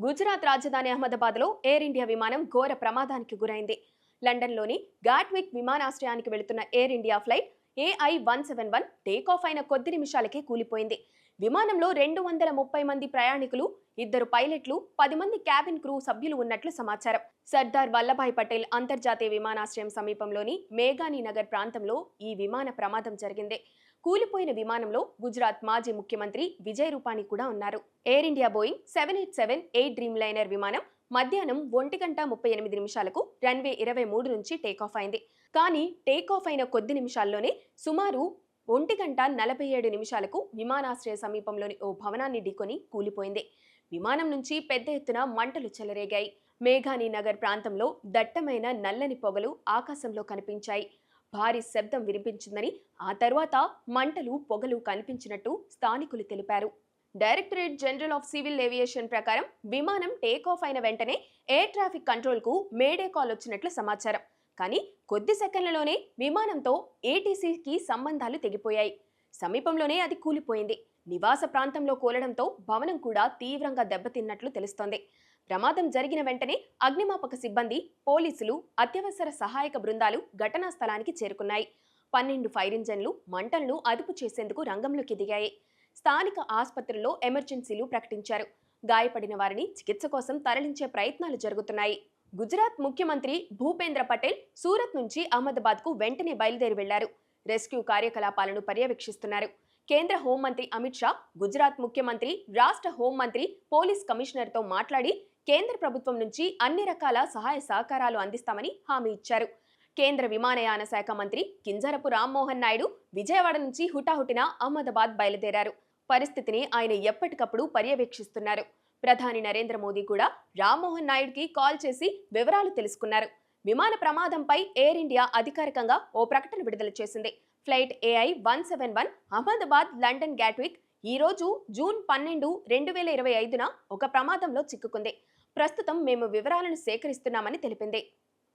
గుజరాత్ రాజధాని అహ్మదాబాద్లో air India విమానం ఘోర ప్రమాదానికి గురైంది. లండన్లోని గాట్విక్ విమానాశ్రయానికి వెళుతున్న air India flight AI-171 takeoff అయిన కొద్ది నిమిషాలకే కూలిపోయింది. విమానంలో 230 మంది ప్రయాణికులు, 2 పైలట్లు, 10 మంది క్యాబిన్ క్రూ సభ్యులు ఉన్నట్లు సమాచారం. సర్దార్ వల్లభాయ్ పటేల్ అంతర్జాతీయ విమానాశ్రయం సమీపంలోని మేఘానీ నగర్ ప్రాంతంలో ఈ విమాన ప్రమాదం జరిగింది. కూలిపోయిన విమానంలో గుజరాత్ మాజీ ముఖ్యమంత్రి విజయ్ రూపానీ కూడా ఉన్నారు. Air India Boeing 787-8 dream liner విమానం మధ్యాహ్నం 1:38 రన్వే 23 నుంచి టేకాఫ్ అయింది. కానీ టేకాఫ్ అయిన కొద్ది నిమిషాల్లోనే సుమారు 1:47 విమానాశ్రయ సమీపంలోని ఓ భవనాన్ని ఢీకొని కూలిపోయింది. విమానం నుంచి పెద్ద ఎత్తున మంటలు చెలరేగాయి. మేఘానీ నగర్ ప్రాంతంలో దట్టమైన నల్లని పొగలు ఆకాశంలో కనిపించాయి. భారీ శబ్దం వినిపించిందని, ఆ తర్వాత మంటలు పొగలు కనిపించినట్టు స్థానికులు తెలిపారు. Directorate general of civil aviation ప్రకారం విమానం టేకాఫ్ అయిన వెంటనే ఎయిర్ ట్రాఫిక్ కంట్రోల్కు మేడే కాల్ వచ్చినట్లు సమాచారం. కానీ కొద్ది సెకండ్లలోనే విమానంతో ఏటీసీకి సంబంధాలు తెగిపోయాయి. సమీపంలోనే అది కూలిపోయింది. నివాస ప్రాంతంలో కూలడంతో భవనం కూడా తీవ్రంగా దెబ్బతిన్నట్లు తెలుస్తోంది. ప్రమాదం జరిగిన వెంటనే అగ్నిమాపక సిబ్బంది, పోలీసులు, అత్యవసర సహాయక బృందాలు ఘటనా స్థలానికి చేరుకున్నాయి. 12 ఫైర్ ఇంజన్లు మంటలను అదుపు చేసేందుకు రంగంలోకి దిగాయి. స్థానిక ఆసుపత్రుల్లో ఎమర్జెన్సీలు ప్రకటించారు. గాయపడిన వారిని చికిత్స కోసం తరలించే ప్రయత్నాలు జరుగుతున్నాయి. గుజరాత్ ముఖ్యమంత్రి భూపేంద్ర పటేల్ సూరత్ నుంచి అహ్మదాబాద్కు వెంటనే బయలుదేరి వెళ్లారు. రెస్క్యూ కార్యకలాపాలను పర్యవేక్షిస్తున్నారు. కేంద్ర హోంమంత్రి అమిత్ షా గుజరాత్ ముఖ్యమంత్రి, రాష్ట్ర హోంమంత్రి, పోలీస్ కమిషనర్తో మాట్లాడి కేంద్ర ప్రభుత్వం నుంచి అన్ని రకాల సహాయ సహకారాలు అందిస్తామని హామీ ఇచ్చారు. కేంద్ర విమానయాన శాఖ మంత్రి కింజరపు రామ్మోహన్ నాయుడు విజయవాడ నుంచి హుటాహుటిన అహ్మదాబాద్ బయలుదేరారు. పరిస్థితిని ఆయన ఎప్పటికప్పుడు పర్యవేక్షిస్తున్నారు. ప్రధాని నరేంద్ర మోదీ కూడా రామ్మోహన్ నాయుడుకి కాల్ చేసి వివరాలు తెలుసుకున్నారు. విమాన ప్రమాదంపై ఎయిర్ ఇండియా అధికారికంగా ఓ ప్రకటన విడుదల చేసింది. Flight AI-171 Ahmedabad London Gatwick ఈ రోజు జూన్ 12, 2025న ఒక ప్రమాదంలో చిక్కుకుంది. ప్రస్తుతం మేము వివరాలను సేకరిస్తున్నామని తెలిపింది.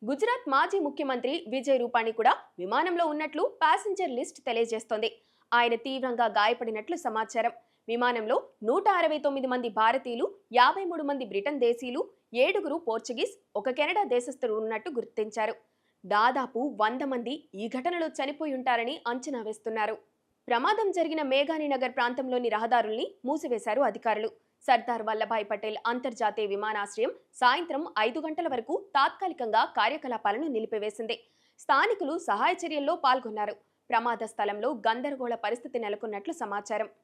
గుజరాత్ మాజీ ముఖ్యమంత్రి విజయ్ రూపానీ కూడా విమానంలో ఉన్నట్లు ప్యాసింజర్ లిస్ట్ తెలియజేస్తోంది. ఆయన తీవ్రంగా గాయపడినట్లు సమాచారం. విమానంలో 169 మంది భారతీయులు, 53 మంది బ్రిటన్ దేశీయులు, 7 పోర్చుగీస్, 1 కెనడా దేశస్థులు ఉన్నట్టు గుర్తించారు. దాదాపు 100 మంది ఈ ఘటనలో చనిపోయి ఉంటారని అంచనా వేస్తున్నారు. ప్రమాదం జరిగిన మేఘానీ నగర్ ప్రాంతంలోని రహదారుల్ని మూసివేశారు అధికారులు. సర్దార్ వల్లభాయ్ పటేల్ అంతర్జాతీయ విమానాశ్రయం సాయంత్రం 5 గంటల వరకు తాత్కాలికంగా కార్యకలాపాలను నిలిపివేసింది. స్థానికులు సహాయ చర్యల్లో పాల్గొన్నారు. ప్రమాద స్థలంలో గందరగోళ పరిస్థితి నెలకొన్నట్లు సమాచారం.